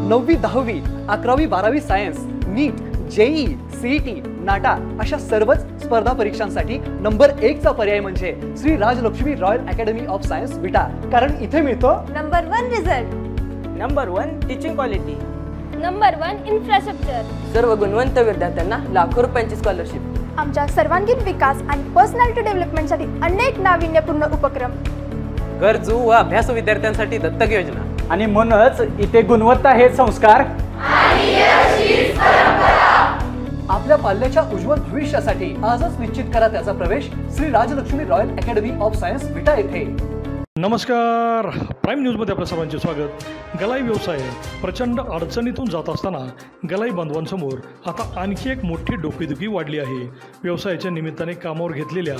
9वी 10वी 11वी 12वी science, NEET, JEE, CET, NATA अशा सर्वच स्पर्धा परीक्षांसाठी नंबर 1 चा पर्याय म्हणजे Shri Rajlakshmi royal academy of science Vita. कारण इथे मिळतो number 1 result, number 1 teaching quality, number 1 infrastructure, सर्व गुणवंत विद्यार्थ्यांना लाखो रुपयांची स्कॉलरशिप, आमच्या सर्वांगीण विकास आणि पर्सनॅलिटी डेव्हलपमेंटसाठी अनेक नाविन्यपूर्ण उपक्रम, गरजू व अभ्यासू विद्यार्थ्यांसाठी दत्तक योजना. आणि म्हणूनच इथे गुणवत्ता हे संस्कार आपल्या पाल्याच्या उज्ज्वल भविष्यासाठी आजच निश्चित करा त्याचा प्रवेश Shri Rajlakshmi royal academy of science Vita येथे. नमस्कार, प्राईम न्यूजमध्ये आपल्या सर्वांचे स्वागत. गलाई व्यवसाय प्रचंड अडचणीतून जात असताना गलाई बांधवांसमोर आता आणखी एक मोठी डोकेदुखी वाढली आहे. व्यवसायाच्या निमित्ताने कामावर घेतलेल्या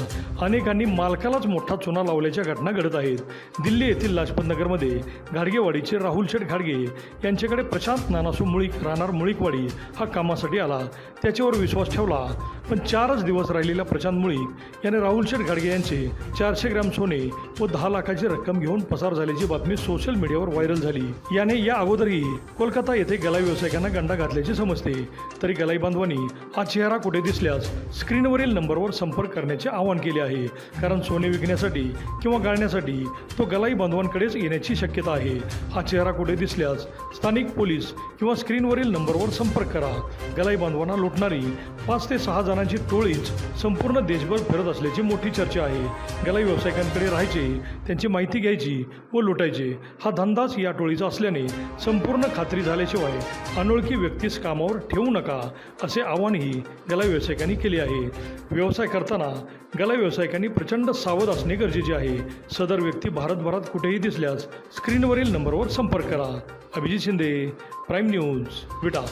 अनेकांनी मालकालाच मोठा चुना लावल्याच्या घटना घडत आहेत. दिल्ली येथील लाजपत नगरमध्ये घाडगेवाडीचे राहुल शेठ घाडगे यांच्याकडे प्रशांत नानासू मुळीक राहणार मुळीकवाडी हा कामासाठी आला. त्याच्यावर विश्वास ठेवला, पण 4च दिवस राहिलेल्या प्रशांत मुळीक याने राहुल शेठ घाडगे यांचे 400 ग्रॅम सोने व 10 लाखाची रक्कम घेऊन पसार झाल्याची बातमी सोशल मीडियावर व्हायरल झाली. याने या अगोदरही कोलकाता येथे गलाई व्यावसायिकांना गंडा घातल्याचे समजते. तरी गलाई बांधवांनी हा चेहरा कुठे दिसल्यास स्क्रीनवरील नंबरवर संपर्क करण्याचे आवाहन केले आहे. कारण सोने विकण्यासाठी किंवा गाळण्यासाठी तो गलाई बांधवांकडेच येण्याची शक्यता आहे. हा चेहरा कुठे दिसल्यास स्थानिक पोलीस किंवा स्क्रीनवरील नंबरवर संपर्क करा. गलाई बांधवांना लुटणारी 5 ते 6 जणांची टोळीच संपूर्ण देशभर फिरत असल्याची मोठी चर्चा आहे. गलाई व्यावसायिकांकडे राहायचे, त्यांची माहिती घ्यायची व लुटायचे हा धंदाच या टोळीचा असल्याने संपूर्ण खात्री झाल्याशिवाय अनोळखी व्यक्तीस कामावर ठेवू नका असे आवाहनही गलाई व्यावसायिकांनी केले आहे. व्यवसाय करताना गलाई व्यावसायिकांनी प्रचंड सावध असणे गरजेचे आहे. सदर व्यक्ती भारतभरात कुठेही दिसल्यास स्क्रीनवरील नंबरवर संपर्क करा. अभिजित शिंदे, प्राईम न्यूज, विटा.